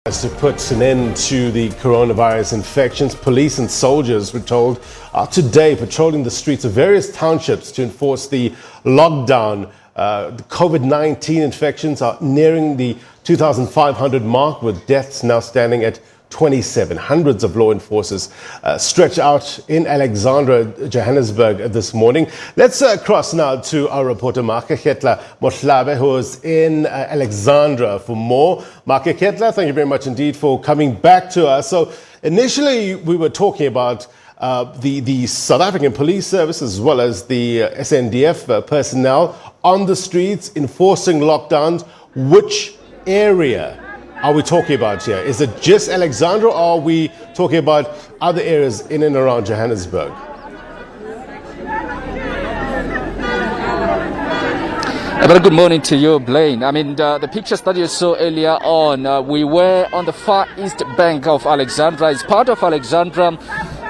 As to put an end to the coronavirus infections, police and soldiers, we're told, are today patrolling the streets of various townships to enforce the lockdown. The COVID-19 infections are nearing the 2,500 mark, with deaths now standing at 27. Hundreds of law enforcers stretch out in Alexandra, Johannesburg this morning. Let's cross now to our reporter Maageketla Mohlabe, who is in Alexandra for more. Maageketla, thank you very much indeed for coming back to us. So initially we were talking about the South African Police Service as well as the SANDF personnel on the streets enforcing lockdowns. Which area are we talking about here? Is it just Alexandra, or are we talking about other areas in and around Johannesburg? A very good morning to you, Blaine. I mean, the pictures that you saw earlier on, we were on the far east bank of Alexandra. It's part of Alexandra,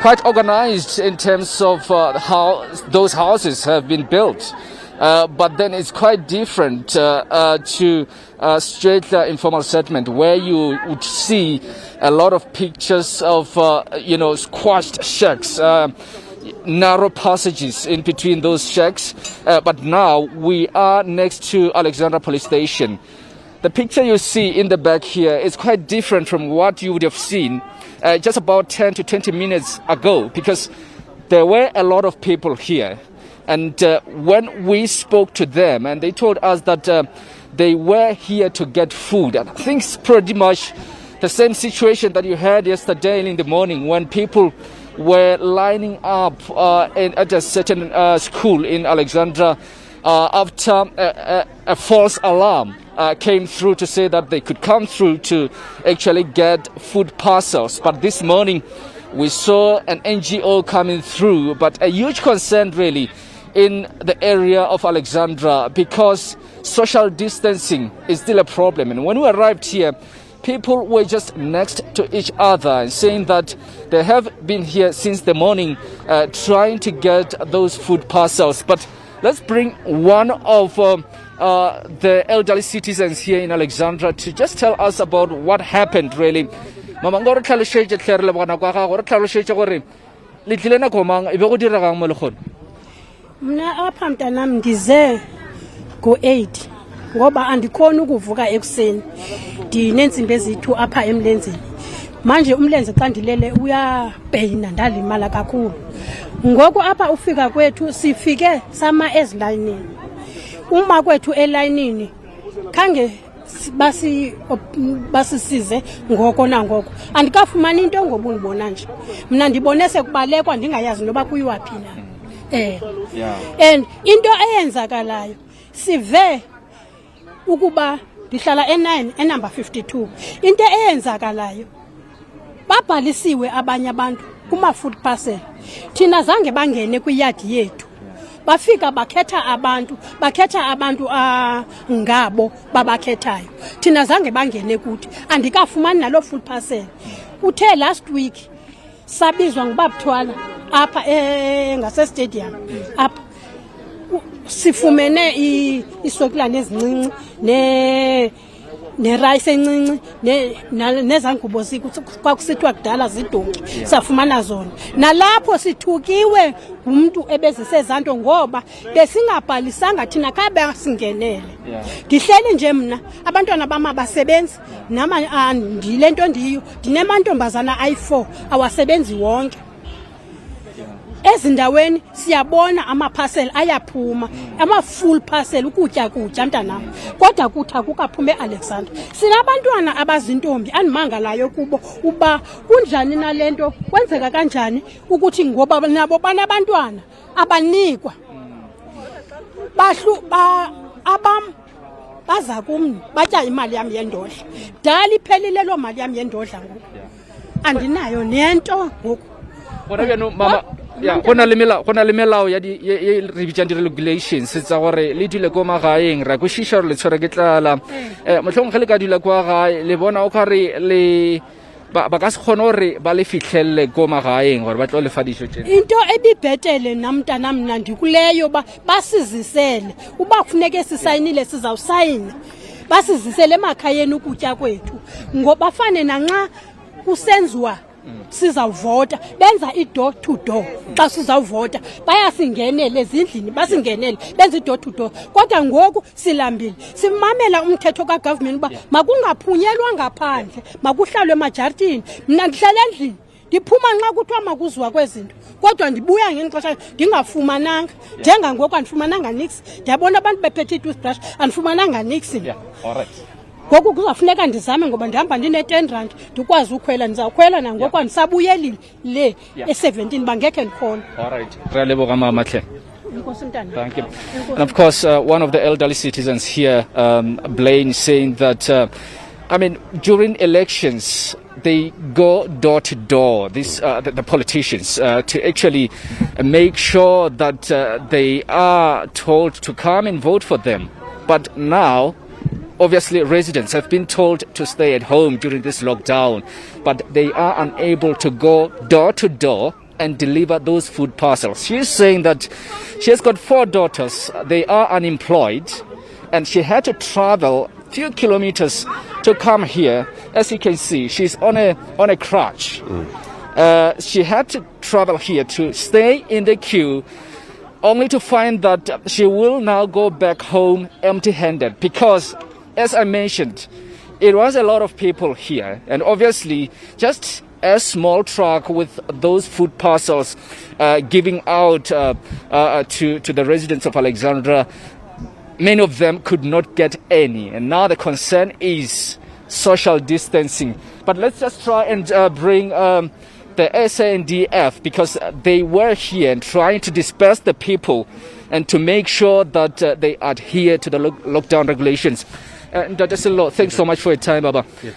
quite organized in terms of how those houses have been built. But then it's quite different to straight informal settlement, where you would see a lot of pictures of, squashed shacks, narrow passages in between those shacks. But now we are next to Alexandra Police Station. The picture you see in the back here is quite different from what you would have seen just about 10 to 20 minutes ago, because there were a lot of people here. And when we spoke to them, and they told us that they were here to get food. And I think it's pretty much the same situation that you had yesterday in the morning, when people were lining up at a certain school in Alexandra after a false alarm came through to say that they could come through to actually get food parcels. But this morning we saw an NGO coming through, but a huge concern really in the area of Alexandra, because social distancing is still a problem. And when we arrived here, people were just next to each other and saying that they have been here since the morning trying to get those food parcels. But let's bring one of the elderly citizens here in Alexandra to just tell us about what happened really. Mama, ngore tlhalosetse tlere le bona kwa ga gore tlhalosetse gore le tlile na komang e be go dira gang mo le gone. Mna apha mntanam ndize go-8 ngoba andikhona ukuvuka ekuseni, ndinentsimbi eziyi-2 apha emlenzeni. Manje umlenze xa ndilele uyapeyina, ndalimala kakhulu. Ngoku apha ufika kwethu sifike sama ezilayinini. Uma kwethu elayinini khange basisize ngoko nangoko. Andikafumani into ngoba undibona nje. Mna ndibone sekubalekwa ndingayazi noba kuyiwaphi na. And into eyenzakalayo sive ukuba ndihlala e9 enumber 52. Into eyenzakalayo babhalisiwe abanye abantu kuma food parcel. Thina zange bangene kwiyadi yethu, bafika bakhetha abantu ngabo babakhethayo. Thina zange bangene kuthi, andikafumani nalo food parcel. Uthe last week sabizwa ngubabuthwala apha ngase stadium apha sifumene isoklane ezincinci ne rice encinci nezangubo kwakusithwa kudala zidonki, safumana zona. Nalapho sithukiwe umuntu ebezisezanto ngoba besingabhalisanga thina khabe singenele. Ndihleli nje mna, abantwana bama basebenzi, nama ndilento ndiyo, ndinemantombazana ayi4 awasebenzi wonke. Ezindaweni siyabona amaparcel ayaphuma, ama-full parcel ukutya mntanam, kodwa kuthi akukaphume Alexandra. Sinabantwana abazintombi, andimangalayo kubo uba kunjani nalento, kwenzeka kanjani ukuthi ngoba nabo banabantwana abanikwa abam baza kum batya imali yam yendodla. Dala iphelile loo mali yam yendodla ngoku, andinayo nento ngoku. Mama, yeah, go na le melao ya re bitšang di-regulations tsa gore le dule ko magaeng ra kwešiša gore le tshwere ke tlala. Mohlomong ge le ka dula kwa gae le bona o kare le ba ka se kgone gore ba le fihlelle ko magaeng gore ba tlo lefa dijo tsena. Into ebibhetele namntana mna ndikuleyo basizisele, uba kufuneke sisayinile sizawusayina. basizisele emakhayeni ukutya kwethu ngoba bafane nanxa kusenziwa sizawuvota benza i-door to door xa sizawuvota bayasingenele ezindlini basingenele benza i-door to door kodwa ngoku silambile simamela umthetho kagovernment uba makungaphunyelwa ngaphandle makuhlalwe emajaritini mna ndihlala endlini ndiphuma nxa kuthiwa makuziwa kwezinto kodwa ndibuya ngeli xesha ndingafumananga njengangoku andifumananga nix ndiyabona abantu bephethe i-toothbrush andifumananga nix ngoku kuzafuneka ndizame ngoba ndihamba ndine-10 rand ndikwazi ukhwela ndizawukhwela nangoku andisabuyeli le e-17 bangekhe ndikhona. Thank you. And of course, one of the elderly citizens here, Blaine, saying that, during elections, they go door to door, the politicians, to actually make sure that they are told to come and vote for them. But now, obviously, residents have been told to stay at home during this lockdown, but they are unable to go door to door and deliver those food parcels. She's saying that she has got 4 daughters. They are unemployed, and she had to travel a few kilometers to come here. As you can see, she's on a crutch. She had to travel here to stay in the queue, only to find that she will now go back home empty-handed because, as I mentioned, it was a lot of people here, and obviously just a small truck with those food parcels giving out to the residents of Alexandra. Many of them could not get any, and now the concern is social distancing. But let's just try and bring the SANDF, because they were here and trying to disperse the people and to make sure that they adhere to the lockdown regulations. Dr. Silo, thanks so much for your time, Baba. Yes.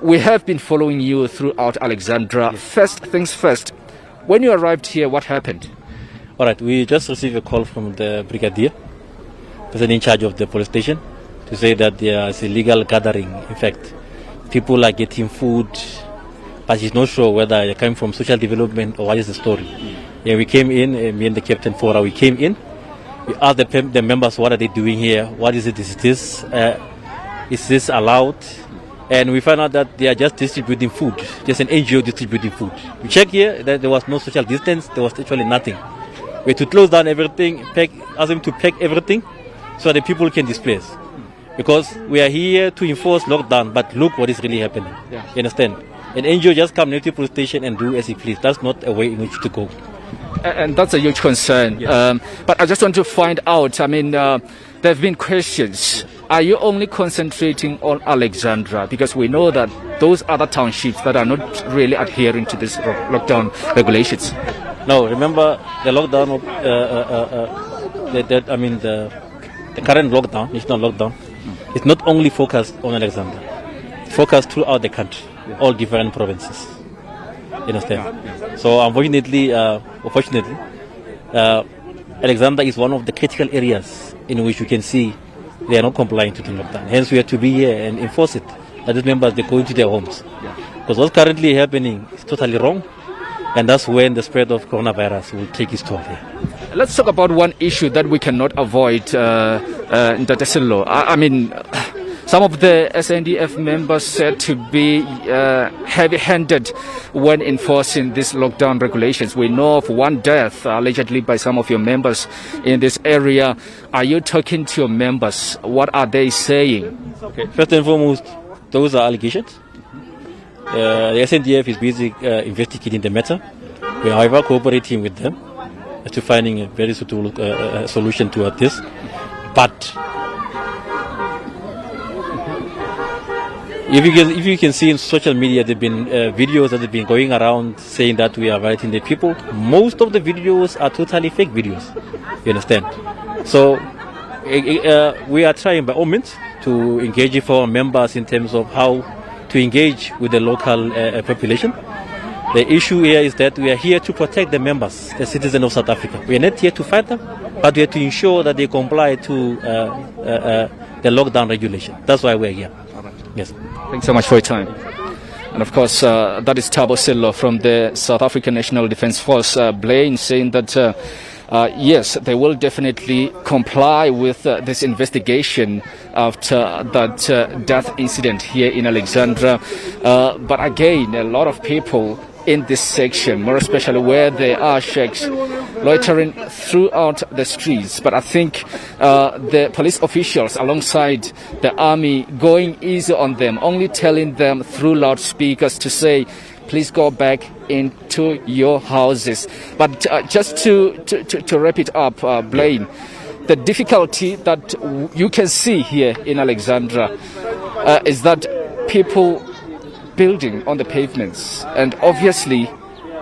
We have been following you throughout Alexandra. Yes. First things first, when you arrived here, what happened? All right, we just received a call from the brigadier, person in charge of the police station, to say that there is a illegal gathering. In fact, people are getting food, but he's not sure whether they're coming from social development or what is the story. Yeah, we came in, me and the captain Fora, we came in. We asked the members, what are they doing here? What is it? Is this allowed? And we found out that they are just distributing food. Just an NGO distributing food. We checked here that there was no social distance. There was actually nothing. We had to close down everything, ask them to pack everything so that people can displace. Because we are here to enforce lockdown, but look what is really happening. Yeah. You understand? An NGO just come to the police station and do as he please. That's not a way in which to go. And that's a huge concern. Yes. But I just want to find out, there have been questions. Are you only concentrating on Alexandra? Because we know that those other townships that are not really adhering to this lockdown regulations. No, remember the lockdown, the current lockdown, national lockdown, it's not only focused on Alexandra. It's focused throughout the country, all different provinces. You understand? Yeah. So unfortunately, Alexandra is one of the critical areas in which you can see they are not complying to the lockdown. Hence, we have to be here and enforce it. That is, members, they go into their homes. Because what's currently happening is totally wrong, and that's when the spread of coronavirus will take its toll here. Let's talk about one issue that we cannot avoid, Dr. Silo. Some of the SANDF members said to be heavy-handed when enforcing these lockdown regulations. We know of one death allegedly by some of your members in this area. Are you talking to your members? What are they saying? Okay. First and foremost, those are allegations. The SANDF is busy investigating the matter. We are, however, cooperating with them to finding a very suitable solution to this. But if you can see in social media, there have been videos that have been going around saying that we are violating the people. Most of the videos are totally fake videos. You understand? So we are trying by all means to engage with our members in terms of how to engage with the local population. The issue here is that we are here to protect the members, the citizens of South Africa. We are not here to fight them, but we have to ensure that they comply to the lockdown regulation. That's why we are here. Yes. Thanks so much for your time. And of course, that is Thabo Sello from the South African National Defence Force, Blaine, saying that yes, they will definitely comply with this investigation after that death incident here in Alexandra. But again, a lot of people in this section, more especially where there are sheikhs loitering throughout the streets. But I think the police officials alongside the army going easy on them, only telling them through loudspeakers to say, please go back into your houses. But just to wrap it up, Blaine, the difficulty that you can see here in Alexandra is that people building on the pavements, and obviously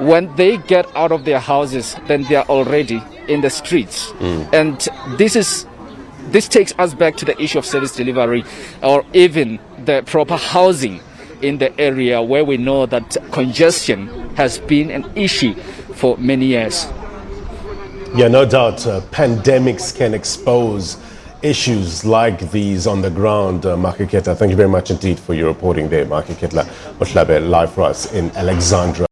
when they get out of their houses, then they are already in the streets. And this takes us back to the issue of service delivery, or even the proper housing in the area where we know that congestion has been an issue for many years. Yeah, no doubt pandemics can expose issues like these on the ground. Maageketla, thank you very much indeed for your reporting there. Maageketla Mohlabe, live for us in Alexandra.